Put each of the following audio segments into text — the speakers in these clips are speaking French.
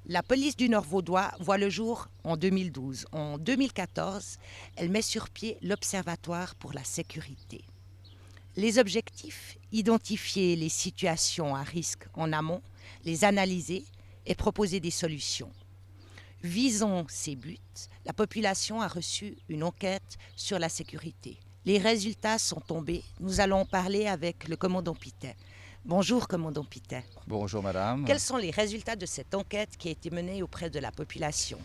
La police du Nord vaudois voit le jour en 2012. En 2014, elle met sur pied l'Observatoire pour la sécurité. Les objectifs, identifier les situations à risque en amont, les analyser et proposer des solutions. Visant ces buts, la population a reçu une enquête sur la sécurité. Les résultats sont tombés. Nous allons en parler avec le commandant Pitet. Bonjour, commandant Pitet. Bonjour madame. Quels sont les résultats de cette enquête qui a été menée auprès de la population?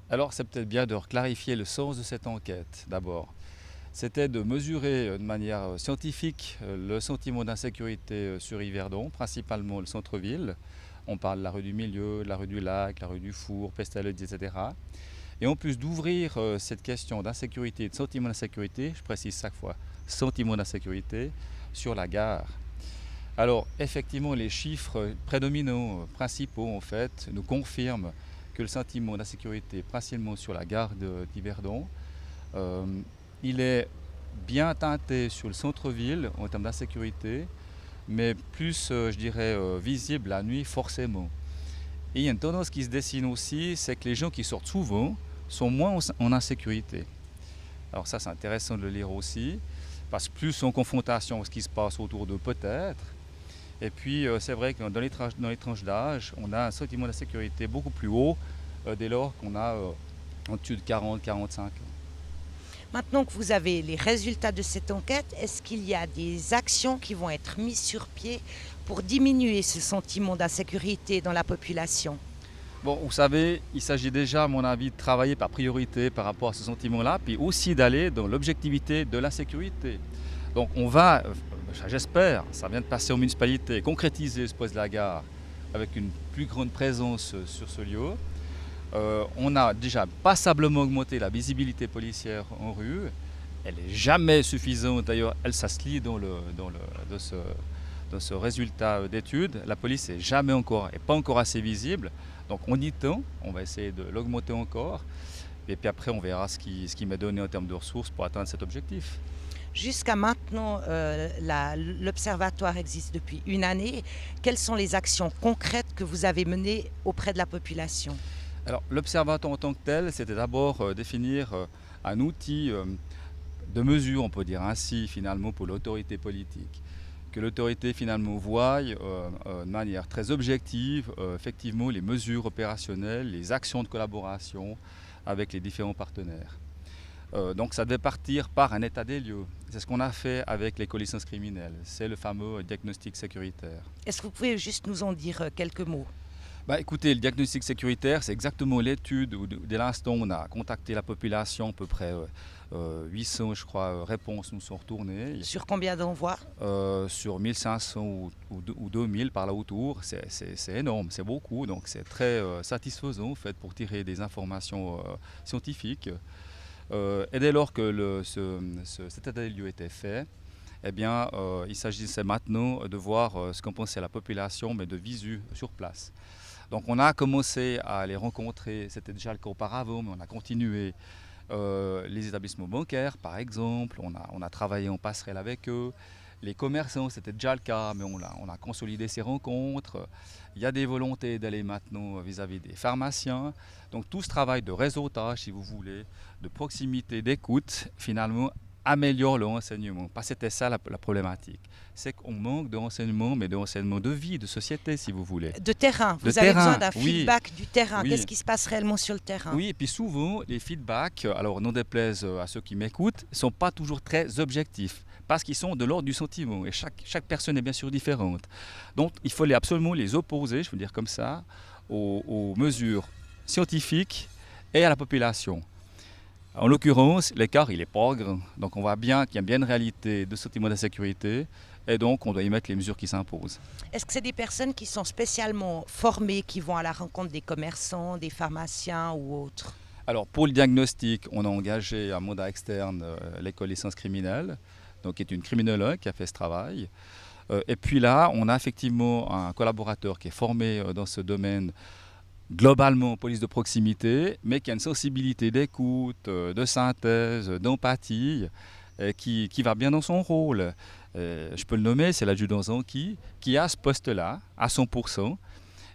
Alors c'est peut-être bien de clarifier le sens de cette enquête d'abord. C'était de mesurer de manière scientifique le sentiment d'insécurité sur Yverdon, principalement le centre-ville. On parle de la rue du Milieu, de la rue du Lac, la rue du Four, Pestalozzi, etc. Et en plus d'ouvrir cette question d'insécurité et de sentiment d'insécurité, je précise chaque fois, sentiment d'insécurité, sur la gare. Alors effectivement les chiffres prédominants, principaux en fait, nous confirment que le sentiment d'insécurité, principalement sur la gare d'Yverdon, il est bien teinté sur le centre-ville en termes d'insécurité, mais plus, je dirais, visible la nuit forcément. Et il y a une tendance qui se dessine aussi, c'est que les gens qui sortent souvent sont moins en insécurité. Alors ça c'est intéressant de le lire aussi, parce que plus en confrontation avec ce qui se passe autour d'eux peut-être. Et puis c'est vrai que dans les tranches d'âge, on a un sentiment d'insécurité beaucoup plus haut dès lors qu'on a au-dessus de 40-45 ans. Maintenant que vous avez les résultats de cette enquête, est-ce qu'il y a des actions qui vont être mises sur pied pour diminuer ce sentiment d'insécurité dans la population? Bon, vous savez, il s'agit déjà, à mon avis, de travailler par priorité par rapport à ce sentiment-là, puis aussi d'aller dans l'objectivité de la sécurité. Donc on va, j'espère, ça vient de passer aux municipalités, concrétiser ce poste de la gare avec une plus grande présence sur ce lieu. On a déjà passablement augmenté la visibilité policière en rue. Elle n'est jamais suffisante, d'ailleurs elle ça se lit dans ce résultat d'étude. La police n'est pas encore assez visible. Donc on y tend, on va essayer de l'augmenter encore. Et puis après on verra ce qui m'est donné en termes de ressources pour atteindre cet objectif. Jusqu'à maintenant, l'Observatoire existe depuis une année. Quelles sont les actions concrètes que vous avez menées auprès de la population? Alors l'Observatoire en tant que tel, c'était d'abord définir un outil de mesure, on peut dire ainsi, finalement, pour l'autorité politique. Que l'autorité, finalement, voie de manière très objective, effectivement, les mesures opérationnelles, les actions de collaboration avec les différents partenaires. Donc ça devait partir par un état des lieux. C'est ce qu'on a fait avec les connaissances criminelles. C'est le fameux diagnostic sécuritaire. Est-ce que vous pouvez juste nous en dire quelques mots? Écoutez, le diagnostic sécuritaire, c'est exactement l'étude où dès l'instant où on a contacté la population, à peu près 800, je crois, réponses nous sont retournées. Sur combien d'envois? Sur 1500 ou 2000 par là autour, c'est énorme, c'est beaucoup, donc c'est très satisfaisant en fait, pour tirer des informations scientifiques. Et dès lors que cet état des lieux était fait, eh bien, il s'agissait maintenant de voir ce qu'en pensait la population, mais de visu sur place. Donc on a commencé à les rencontrer, c'était déjà le cas auparavant, mais on a continué les établissements bancaires par exemple, on a travaillé en passerelle avec eux. Les commerçants, c'était déjà le cas, mais on a consolidé ces rencontres. Il y a des volontés d'aller maintenant vis-à-vis des pharmaciens. Donc tout ce travail de réseautage, si vous voulez, de proximité, d'écoute, finalement, améliore le renseignement. Parce que c'était ça la problématique. C'est qu'on manque de renseignements, mais de renseignements de vie, de société, si vous voulez. De terrain. Vous avez besoin d'un feedback du terrain. Oui. Qu'est-ce qui se passe réellement sur le terrain? Oui, et puis souvent, les feedbacks, alors n'en déplaise à ceux qui m'écoutent, ne sont pas toujours très objectifs. Parce qu'ils sont de l'ordre du sentiment. Et chaque personne est bien sûr différente. Donc il fallait absolument les opposer, je veux dire comme ça, aux mesures scientifiques et à la population. En l'occurrence, l'écart, il n'est pas grand. Donc on voit bien qu'il y a bien une réalité de sentiment d'insécurité et donc on doit y mettre les mesures qui s'imposent. Est-ce que c'est des personnes qui sont spécialement formées, qui vont à la rencontre des commerçants, des pharmaciens ou autres? Alors pour le diagnostic, on a engagé un mandat externe l'école des sciences criminelles, donc qui est une criminologue qui a fait ce travail. Et puis là, on a effectivement un collaborateur qui est formé dans ce domaine globalement police de proximité, mais qui a une sensibilité d'écoute, de synthèse, d'empathie, qui va bien dans son rôle. Je peux le nommer, c'est l'adjudant Zanki, qui a ce poste-là à 100%,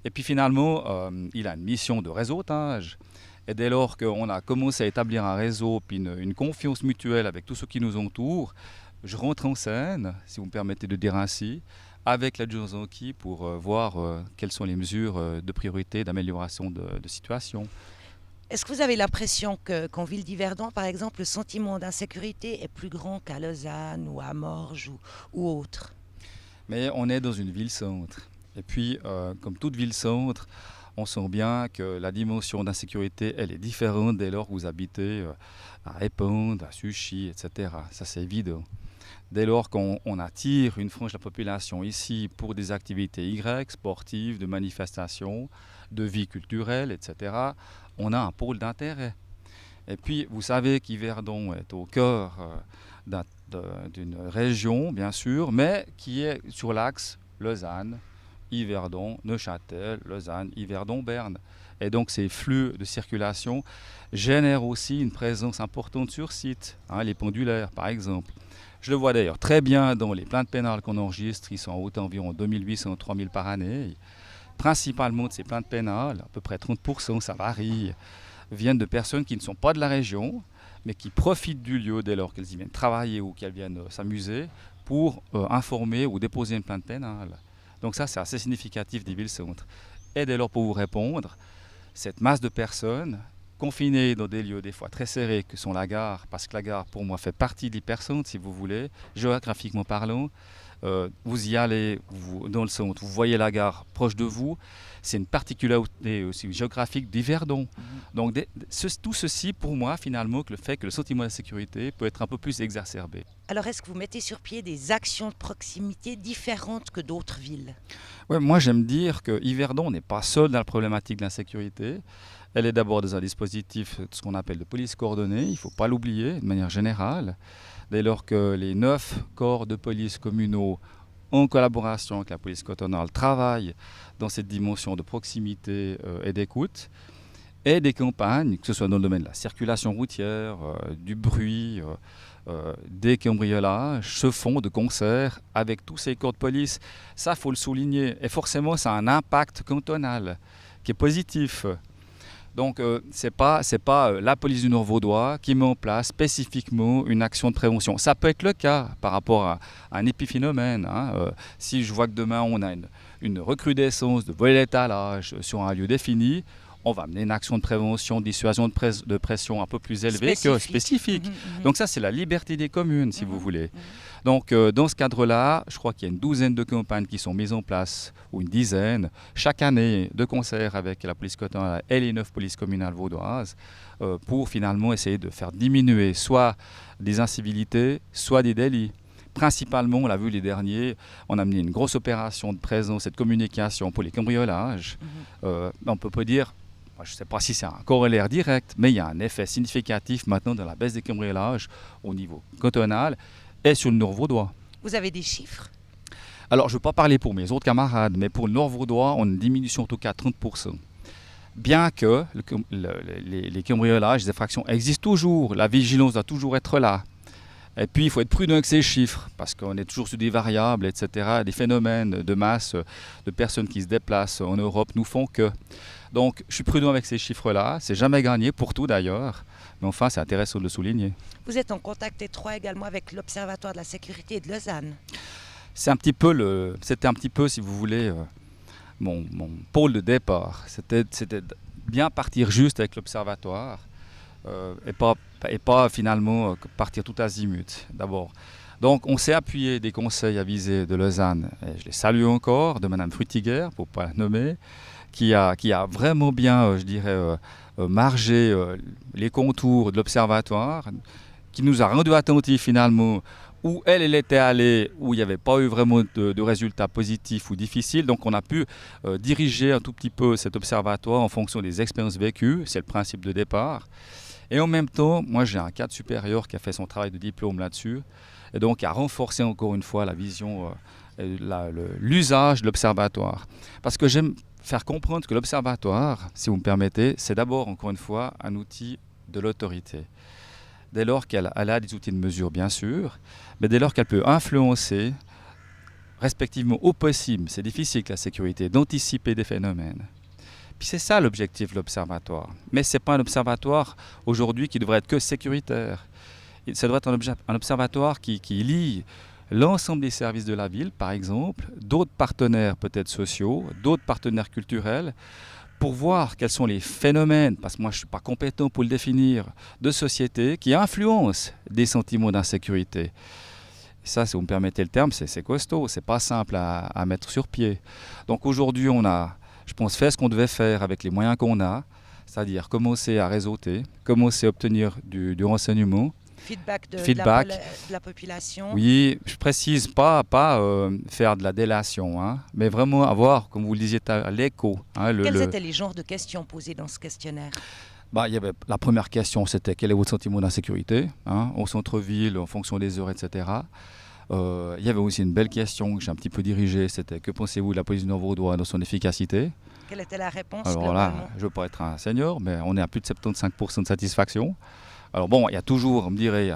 Et puis finalement, il a une mission de réseautage. Et dès lors qu'on a commencé à établir un réseau, puis une confiance mutuelle avec tous ceux qui nous entourent, je rentre en scène, si vous me permettez de dire ainsi, avec l'adjudant Zanqui pour voir quelles sont les mesures de priorité, d'amélioration de situation. Est-ce que vous avez l'impression qu'en ville d'Yverdon, par exemple, le sentiment d'insécurité est plus grand qu'à Lausanne ou à Morges ou autre? Mais on est dans une ville-centre. Et puis, comme toute ville-centre, on sent bien que la dimension d'insécurité, elle est différente dès lors que vous habitez à Éponde, à Suchy, etc. Ça, c'est évident. Dès lors qu'on attire une frange de la population ici pour des activités Y, sportives, de manifestations, de vie culturelle, etc., on a un pôle d'intérêt. Et puis, vous savez qu'Yverdon est au cœur d'une région, bien sûr, mais qui est sur l'axe Lausanne, Yverdon, Neuchâtel, Lausanne, Yverdon, Berne. Et donc ces flux de circulation génèrent aussi une présence importante sur site, les pendulaires par exemple. Je le vois d'ailleurs très bien dans les plaintes pénales qu'on enregistre, ils sont en hauteur environ 2800-3000 par année. Principalement de ces plaintes pénales, à peu près 30%, ça varie, viennent de personnes qui ne sont pas de la région, mais qui profitent du lieu dès lors qu'elles y viennent travailler ou qu'elles viennent s'amuser pour informer ou déposer une plainte pénale. Donc ça, c'est assez significatif des villes-centres. Et dès lors, pour vous répondre, cette masse de personnes confinées dans des lieux des fois très serrés que sont la gare, parce que la gare, pour moi, fait partie de l'hypercentre, si vous voulez, géographiquement parlant. Vous y allez dans le centre, vous voyez la gare proche de vous, c'est une particularité aussi géographique d'Yverdon. Donc tout ceci, pour moi, finalement, que le fait que le sentiment d'insécurité peut être un peu plus exacerbé. Alors, est-ce que vous mettez sur pied des actions de proximité différentes que d'autres villes? Ouais, moi, j'aime dire que Yverdon n'est pas seul dans la problématique de l'insécurité. Elle est d'abord dans un dispositif de ce qu'on appelle de police coordonnée, il ne faut pas l'oublier de manière générale. Dès lors que les 9 corps de police communaux, en collaboration avec la police cantonale, travaillent dans cette dimension de proximité et d'écoute, et des campagnes, que ce soit dans le domaine de la circulation routière, du bruit, des cambriolages, se font de concert avec tous ces corps de police. Ça, il faut le souligner. Et forcément, ça a un impact cantonal qui est positif. Donc, ce n'est pas la police du Nord-Vaudois qui met en place spécifiquement une action de prévention. Ça peut être le cas par rapport à un épiphénomène. Si je vois que demain, on a une recrudescence de volets d'étalage sur un lieu défini, on va mener une action de prévention, de dissuasion de pression un peu plus élevée que spécifique. Donc ça, c'est la liberté des communes, si vous voulez. Donc dans ce cadre-là, je crois qu'il y a une douzaine de campagnes qui sont mises en place, ou une dizaine, chaque année, de concert avec la police cantonale et les 9 polices communales vaudoises, pour finalement essayer de faire diminuer soit des incivilités, soit des délits. Principalement, on l'a vu les derniers, on a mené une grosse opération de présence et de communication pour les cambriolages. On peut pas dire, je ne sais pas si c'est un corollaire direct, mais il y a un effet significatif maintenant dans la baisse des cambriolages au niveau cantonal et sur le Nord-Vaudois. Vous avez des chiffres? Alors, je ne veux pas parler pour mes autres camarades, mais pour le Nord-Vaudois, on a une diminution en tout cas de 30%. Bien que les cambriolages, les effractions existent toujours, la vigilance doit toujours être là. Et puis, il faut être prudent avec ces chiffres, parce qu'on est toujours sur des variables, etc. Des phénomènes de masse, de personnes qui se déplacent en Europe nous font que. Donc, je suis prudent avec ces chiffres-là. C'est jamais gagné, pour tout d'ailleurs. Mais enfin, c'est intéressant de le souligner. Vous êtes en contact étroit également avec l'Observatoire de la sécurité de Lausanne. C'était un petit peu, si vous voulez, mon pôle de départ. C'était bien partir juste avec l'Observatoire. Et pas finalement partir tout azimut d'abord. Donc on s'est appuyé des conseils avisés de Lausanne, et je les salue encore, de Mme Frutiger, pour ne pas la nommer, qui a vraiment bien, je dirais, margé les contours de l'Observatoire, qui nous a rendu attentifs finalement où elle était allée, où il n'y avait pas eu vraiment de résultats positifs ou difficiles. Donc on a pu diriger un tout petit peu cet observatoire en fonction des expériences vécues, c'est le principe de départ. Et en même temps, moi j'ai un cadre supérieur qui a fait son travail de diplôme là-dessus, et donc qui a renforcé encore une fois la vision, l'usage de l'observatoire. Parce que j'aime faire comprendre que l'observatoire, si vous me permettez, c'est d'abord encore une fois un outil de l'autorité. Dès lors qu'elle a des outils de mesure bien sûr, mais dès lors qu'elle peut influencer respectivement au possible, c'est difficile que la sécurité, d'anticiper des phénomènes. Puis c'est ça l'objectif de l'observatoire. Mais ce n'est pas un observatoire aujourd'hui qui devrait être que sécuritaire. Ça doit être un observatoire qui lie l'ensemble des services de la ville, par exemple, d'autres partenaires peut-être sociaux, d'autres partenaires culturels, pour voir quels sont les phénomènes, parce que moi je ne suis pas compétent pour le définir, de société qui influencent des sentiments d'insécurité. Ça, si vous me permettez le terme, c'est costaud, c'est pas simple à mettre sur pied. Donc aujourd'hui, on a, je pense, fait ce qu'on devait faire avec les moyens qu'on a, c'est-à-dire commencer à réseauter, commencer à obtenir du renseignement. Feedback de la population. Oui, je précise pas faire de la délation, hein, mais vraiment avoir, comme vous le disiez, l'écho. Hein, Quels étaient les genres de questions posées dans ce questionnaire? Il y avait, la première question, c'était quel est votre sentiment d'insécurité, hein, au centre-ville, en fonction des heures, etc. Il y avait aussi une belle question que j'ai un petit peu dirigée, c'était que pensez-vous de la police du Nord-Vaudois dans son efficacité? Quelle était la réponse? Alors là, je ne veux pas être un senior, mais on est à plus de 75% de satisfaction. Alors bon, il y a toujours, on me dirait,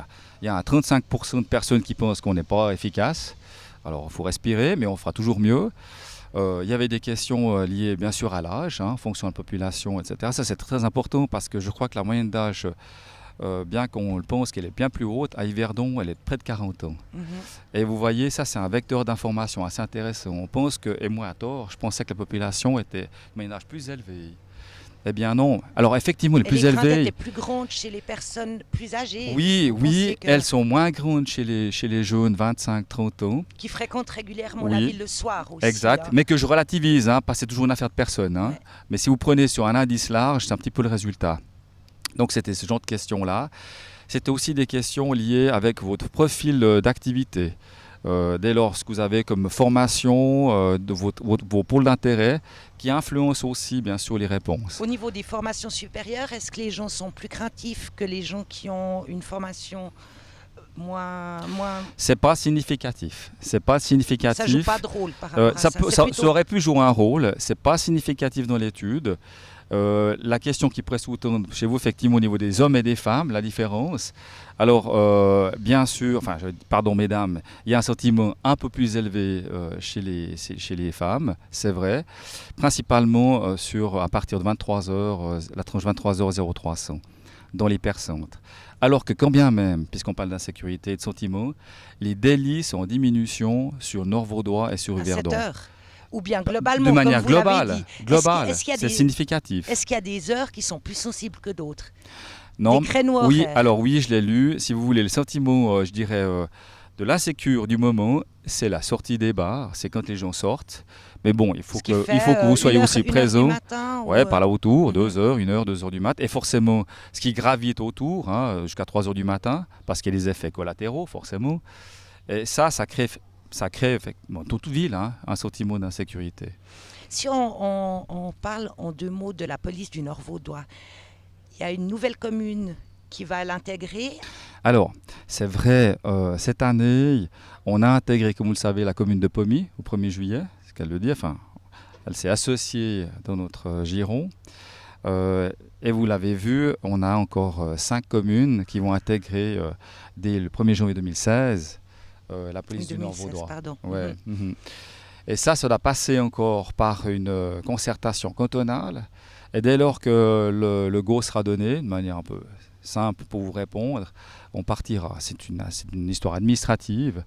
il y a 35% de personnes qui pensent qu'on n'est pas efficace. Alors il faut respirer, mais on fera toujours mieux. Il y avait des questions liées bien sûr à l'âge, hein, en fonction de la population, etc. Ça c'est très important parce que je crois que la moyenne d'âge, bien qu'on le pense qu'elle est bien plus haute, à Yverdon, elle est de près de 40 ans. Et vous voyez, ça c'est un vecteur d'information assez intéressant. On pense que, et moi à tort, je pensais que la population était de moyen d'âge plus élevé. Eh bien non. Alors effectivement, les plus élevées... Les étaient plus grandes chez les personnes plus âgées. Oui, elles sont moins grandes chez les jeunes 25-30 ans. Qui fréquentent régulièrement la ville le soir aussi. Exact, hein. Mais que je relativise, hein, parce que c'est toujours une affaire de personne. Hein. Ouais. Mais si vous prenez sur un indice large, c'est un petit peu le résultat. Donc c'était ce genre de questions-là. C'était aussi des questions liées avec votre profil d'activité. Dès lors que vous avez comme formation de vos pôles d'intérêt qui influencent aussi bien sûr les réponses. Au niveau des formations supérieures, est-ce que les gens sont plus craintifs que les gens qui ont une formation moins... C'est pas significatif. C'est pas significatif. Ça joue pas de rôle par rapport à ça. Ça aurait pu jouer un rôle. C'est pas significatif dans l'étude. La question qui pourrait sous-tendre chez vous, effectivement, au niveau des hommes et des femmes, la différence. Alors, bien sûr, pardon mesdames, il y a un sentiment un peu plus élevé chez les femmes, c'est vrai, principalement à partir de 23h, la tranche 23h0300, dans l'hypercentre. Alors que quand bien même, puisqu'on parle d'insécurité et de sentiments, les délits sont en diminution sur Nord-Vaudois et sur Yverdon. À 7 heures. Ou bien globalement, de manière comme vous globale, c'est significatif. Est-ce qu'il y a des heures qui sont plus sensibles que d'autres? Non. Des créneaux horaires. Oui, alors oui, je l'ai lu. Si vous voulez, le sentiment, je dirais, de l'insécurité du moment, c'est la sortie des bars, c'est quand les gens sortent. Mais bon, il faut que vous soyez aussi présent. Par là autour, 2h, 1h, 2h du matin. Et forcément, ce qui gravite autour, hein, jusqu'à 3h du matin, parce qu'il y a des effets collatéraux, forcément. Et ça crée dans toute ville, hein, un sentiment d'insécurité. Si on parle en 2 mots de la police du Nord-Vaudois, il y a une nouvelle commune qui va l'intégrer. Alors, c'est vrai, cette année, on a intégré, comme vous le savez, la commune de Pommiers au 1er juillet, c'est ce qu'elle le dit, elle s'est associée dans notre giron. Et vous l'avez vu, on a encore 5 communes qui vont intégrer dès le 1er janvier 2016 la police du Nord-Vaudois. Ouais. Et ça doit passer encore par une concertation cantonale. Et dès lors que le go sera donné, de manière un peu simple pour vous répondre, on partira. C'est une histoire administrative.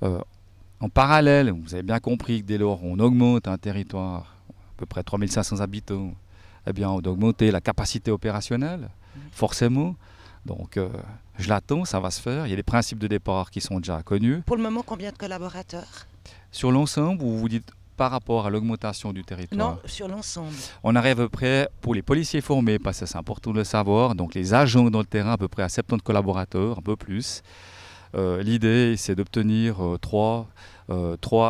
En parallèle, vous avez bien compris que dès lors on augmente un territoire, à peu près 3500 habitants, eh bien on doit augmenter la capacité opérationnelle, forcément. Donc je l'attends, ça va se faire. Il y a des principes de départ qui sont déjà connus. Pour le moment, combien de collaborateurs? Sur l'ensemble, ou vous dites par rapport à l'augmentation du territoire? Non, sur l'ensemble. On arrive à peu près, pour les policiers formés, parce que c'est important de le savoir, donc les agents dans le terrain, à peu près à 70 collaborateurs, un peu plus. L'idée, c'est d'obtenir 3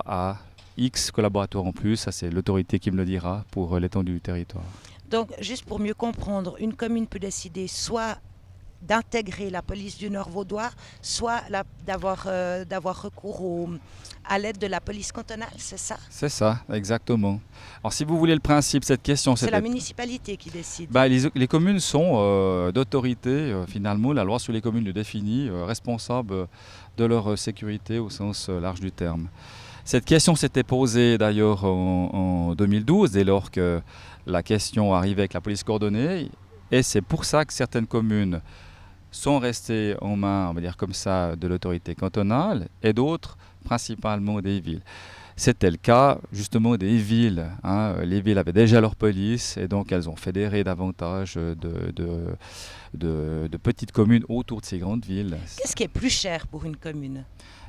à X collaborateurs en plus. Ça, c'est l'autorité qui me le dira pour l'étendue du territoire. Donc, juste pour mieux comprendre, une commune peut décider soit d'intégrer la police du Nord vaudois, soit d'avoir recours à l'aide de la police cantonale, c'est ça? C'est ça, exactement. Alors si vous voulez le principe, cette question, C'est la municipalité qui décide. Les communes sont d'autorité, finalement, la loi sur les communes le définit, responsables de leur sécurité au sens large du terme. Cette question s'était posée d'ailleurs en 2012, dès lors que la question arrivait avec la police coordonnée, et c'est pour ça que certaines communes sont restées en main, on va dire comme ça, de l'autorité cantonale, et d'autres principalement des villes. C'était le cas justement des villes. Les villes avaient déjà leur police et donc elles ont fédéré davantage de petites communes autour de ces grandes villes. Qu'est-ce qui est plus cher pour une commune?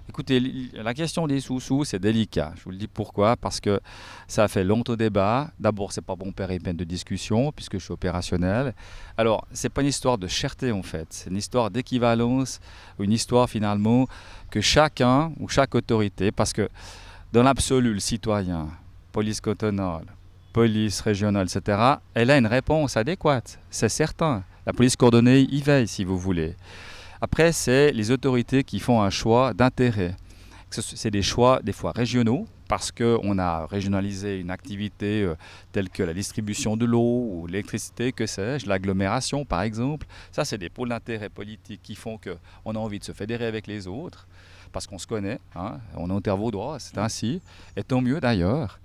Écoutez, la question des sous-sous, c'est délicat. Je vous le dis pourquoi, parce que ça a fait longtemps débat. D'abord, c'est pas bon père et peine de discussion, puisque je suis opérationnel. Alors, c'est pas une histoire de cherté en fait, c'est une histoire d'équivalence, une histoire finalement que chacun ou chaque autorité, parce que dans l'absolu, le citoyen, police cantonale, police régionale, etc., elle a une réponse adéquate, c'est certain. La police coordonnée y veille, si vous voulez. Après, c'est les autorités qui font un choix d'intérêt. C'est des choix, des fois régionaux, parce qu'on a régionalisé une activité telle que la distribution de l'eau ou l'électricité, que sais-je, l'agglomération par exemple. Ça, c'est des pôles d'intérêt politiques qui font qu'on a envie de se fédérer avec les autres, parce qu'on se connaît, on est en terre vaudois, c'est ainsi, et tant mieux d'ailleurs.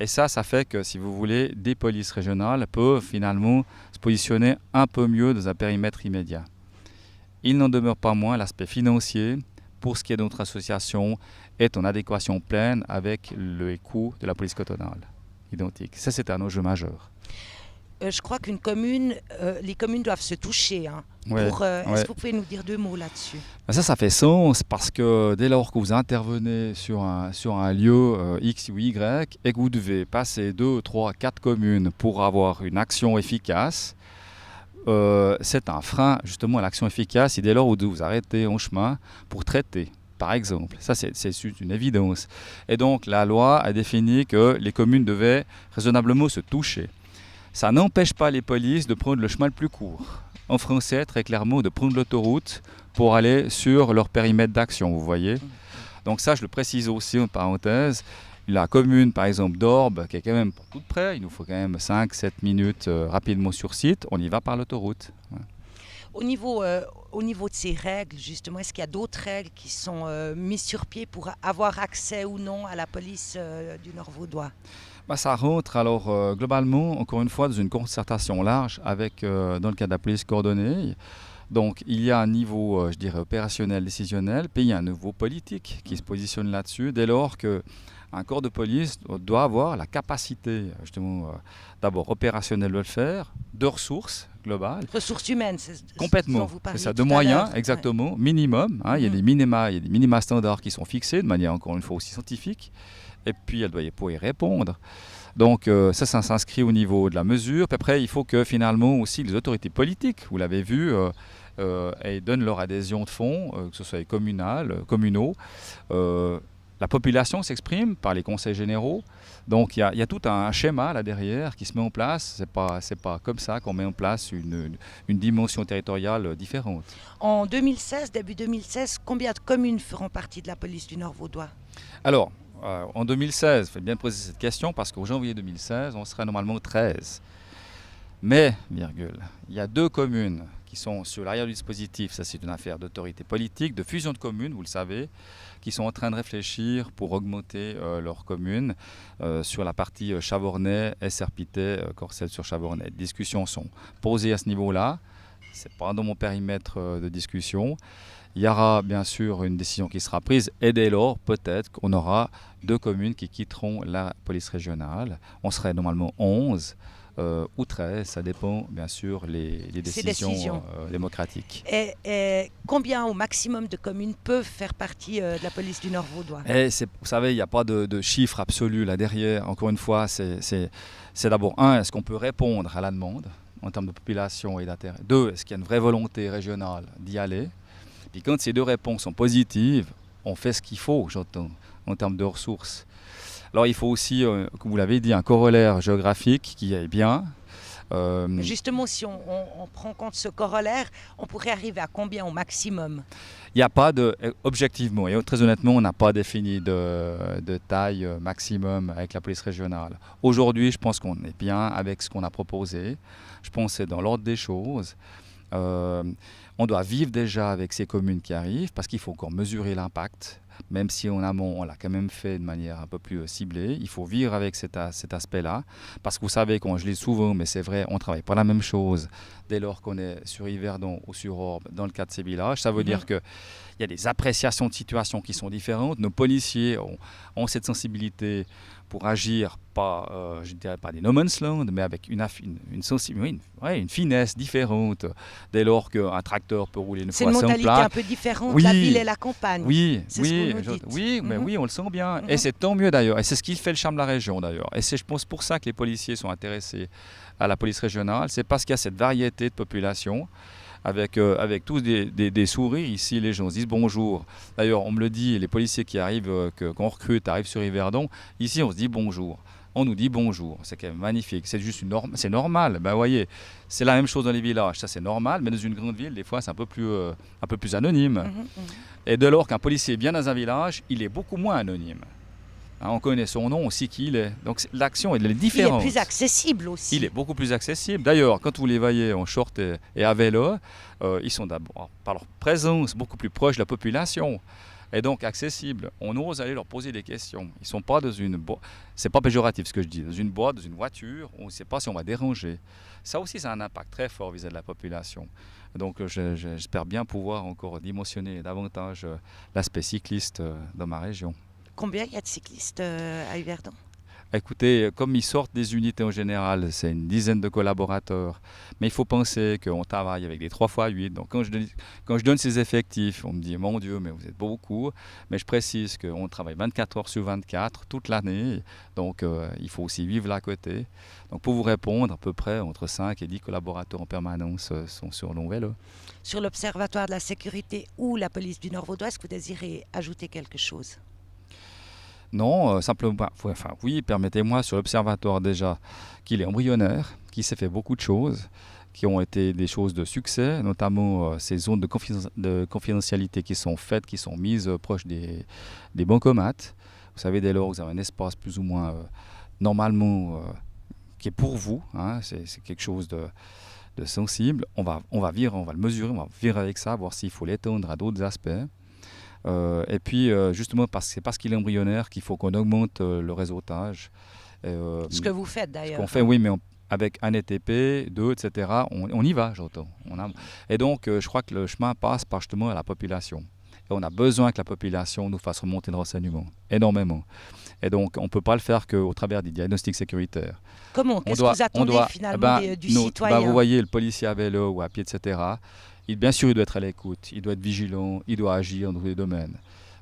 Et ça fait que, si vous voulez, des polices régionales peuvent finalement se positionner un peu mieux dans un périmètre immédiat. Il n'en demeure pas moins l'aspect financier, pour ce qui est de notre association, est en adéquation pleine avec le coût de la police cantonale. Identique. Ça, c'est un enjeu majeur. Je crois qu'une commune, les communes doivent se toucher. Est-ce que vous pouvez nous dire 2 mots là-dessus? Ça fait sens parce que dès lors que vous intervenez sur un lieu X ou Y et que vous devez passer 2, 3, 4 communes pour avoir une action efficace, c'est un frein justement à l'action efficace et dès lors où vous arrêtez en chemin pour traiter, par exemple. Ça, c'est une évidence. Et donc, la loi a défini que les communes devaient raisonnablement se toucher. Ça n'empêche pas les polices de prendre le chemin le plus court. En français, très clairement, de prendre l'autoroute pour aller sur leur périmètre d'action, vous voyez. Donc ça, je le précise aussi en parenthèse. La commune, par exemple, d'Orbe, qui est quand même pas toute près, il nous faut quand même 5-7 minutes rapidement sur site, on y va par l'autoroute. Ouais. Au niveau de ces règles, justement, est-ce qu'il y a d'autres règles qui sont mises sur pied pour avoir accès ou non à la police du Nord vaudois? Ça rentre alors globalement, encore une fois, dans une concertation large avec, dans le cas de la police coordonnée. Donc il y a un niveau, je dirais, opérationnel, décisionnel, puis il y a un niveau politique qui se positionne là-dessus, dès lors qu'un corps de police doit avoir la capacité, justement, d'abord opérationnelle de le faire, de ressources globales. Ressources humaines, c'est complètement. dont vous parliez. C'est ça, de moyens, exactement, minimum. Il y a des minima standards qui sont fixés de manière, encore une fois, aussi scientifique. Et puis elle doit pouvoir y répondre. Donc ça s'inscrit au niveau de la mesure. Puis après, il faut que finalement aussi les autorités politiques, vous l'avez vu, donnent leur adhésion de fond, que ce soit communaux. La population s'exprime par les conseils généraux. Donc il y a tout un schéma là derrière qui se met en place. C'est pas comme ça qu'on met en place une dimension territoriale différente. En 2016, début 2016, combien de communes feront partie de la police du Nord vaudois? Alors, en 2016, il faut bien poser cette question parce qu'au janvier 2016, on serait normalement 13. Mais, il y a 2 communes qui sont sur l'arrière du dispositif. Ça, c'est une affaire d'autorité politique, de fusion de communes, vous le savez, qui sont en train de réfléchir pour augmenter leur commune sur la partie Chavornay, Esserpité, Corcelles-sur-Chavornay. Les discussions sont posées à ce niveau-là. Ce n'est pas dans mon périmètre de discussion. Il y aura bien sûr une décision qui sera prise et dès lors, peut-être qu'on aura 2 communes qui quitteront la police régionale. On serait normalement 11 ou 13, ça dépend bien sûr les décisions démocratiques. Et combien au maximum de communes peuvent faire partie de la police du Nord vaudois? Vous savez, il n'y a pas de chiffre absolu là derrière. Encore une fois, c'est d'abord, est-ce qu'on peut répondre à la demande en termes de population et d'intérêt? 2, est-ce qu'il y a une vraie volonté régionale d'y aller? Puis quand ces 2 réponses sont positives, on fait ce qu'il faut, j'entends, en termes de ressources. Alors il faut aussi, comme vous l'avez dit, un corollaire géographique qui est bien. Justement, si on prend en compte ce corollaire, on pourrait arriver à combien au maximum? Il n'y a pas de, objectivement et très honnêtement, on n'a pas défini de taille maximum avec la police régionale. Aujourd'hui, je pense qu'on est bien avec ce qu'on a proposé. Je pense que c'est dans l'ordre des choses. On doit vivre déjà avec ces communes qui arrivent parce qu'il faut encore mesurer l'impact. Même si en amont, on l'a quand même fait de manière un peu plus ciblée, il faut vivre avec cet aspect-là. Parce que vous savez, quand je le dis souvent, mais c'est vrai, on ne travaille pas la même chose dès lors qu'on est sur Yverdon ou sur Orbe dans le cas de ces villages. Ça veut dire qu'il y a des appréciations de situation qui sont différentes. Nos policiers ont cette sensibilité pour agir, pas, je ne dirais pas des no man's land, mais avec une finesse différente dès lors qu'un tracteur peut rouler une fois à 100 plaques. C'est une mentalité un peu différente, la ville et la campagne. Oui, mais oui, on le sent bien. Et c'est tant mieux d'ailleurs. Et c'est ce qui fait le charme de la région d'ailleurs. Et c'est, je pense, pour ça que les policiers sont intéressés à la police régionale. C'est parce qu'il y a cette variété de population. Avec tous des sourires. Ici, les gens se disent bonjour. D'ailleurs, on me le dit, les policiers qui arrivent, qu'on recrute, arrivent sur Yverdon. Ici, on se dit bonjour. On nous dit bonjour. C'est quand même magnifique. C'est juste c'est normal. Ben, voyez, c'est la même chose dans les villages. Ça, c'est normal. Mais dans une grande ville, des fois, c'est un peu plus anonyme. Et dès lors qu'un policier est bien dans un village, il est beaucoup moins anonyme. On connaît son nom aussi, qui il est. Donc l'action elle est différente. Il est plus accessible aussi. Il est beaucoup plus accessible. D'ailleurs, quand vous les voyez en short et à vélo, ils sont d'abord, par leur présence, beaucoup plus proches de la population. Et donc accessibles. On ose aller leur poser des questions. Ils ne sont pas dans une boîte. C'est pas péjoratif ce que je dis. Dans une boîte, dans une voiture, on ne sait pas si on va déranger. Ça aussi, ça a un impact très fort vis-à-vis de la population. Donc j'espère bien pouvoir encore dimensionner davantage l'aspect cycliste dans ma région. Combien il y a de cyclistes à Yverdon? Écoutez, comme ils sortent des unités en général, c'est une dizaine de collaborateurs. Mais il faut penser qu'on travaille avec des 3x8. Donc quand je donne ces effectifs, on me dit, mon Dieu, mais vous êtes beaucoup. Mais je précise qu'on travaille 24 heures sur 24, toute l'année. Donc il faut aussi vivre là à côté. Donc pour vous répondre, à peu près entre 5 et 10 collaborateurs en permanence sont sur long vélo. Sur l'Observatoire de la sécurité ou la police du Nord-Vaudois, est-ce que vous désirez ajouter quelque chose? Non, simplement, oui, permettez-moi sur l'Observatoire déjà qu'il est embryonnaire, qu'il s'est fait beaucoup de choses, qui ont été des choses de succès, notamment ces zones de confidentialité qui sont faites, qui sont mises proches des bancomates. Vous savez, dès lors, vous avez un espace plus ou moins normalement qui est pour vous, hein, c'est quelque chose de sensible. On va le mesurer, on va vivre avec ça, voir s'il faut l'étendre à d'autres aspects. Et puis, justement, c'est parce qu'il est embryonnaire qu'il faut qu'on augmente le réseautage. Ce que vous faites d'ailleurs. Ce qu'on fait, oui, mais avec un ETP, deux, etc., on y va, j'entends. Et donc, je crois que le chemin passe par justement à la population. Et on a besoin que la population nous fasse remonter le renseignement, énormément. Et donc, on ne peut pas le faire qu'au travers des diagnostics sécuritaires. Comment? Qu'est-ce que vous attendez finalement du citoyen? Vous voyez, le policier à vélo ou à pied, etc., bien sûr, il doit être à l'écoute, il doit être vigilant, il doit agir dans tous les domaines.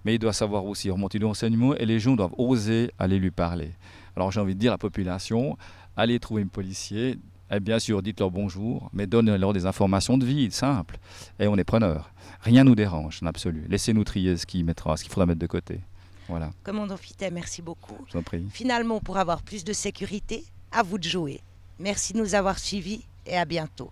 Mais il doit savoir aussi remonter le renseignement et les gens doivent oser aller lui parler. Alors j'ai envie de dire à la population, allez trouver un policier, et bien sûr dites-leur bonjour, mais donnez-leur des informations de vie simples. Et on est preneurs. Rien ne nous dérange en absolu. Laissez-nous trier ce qu'il faudra mettre de côté. Voilà. Commandant Fitet, merci beaucoup. Je vous en prie. Finalement, pour avoir plus de sécurité, à vous de jouer. Merci de nous avoir suivis et à bientôt.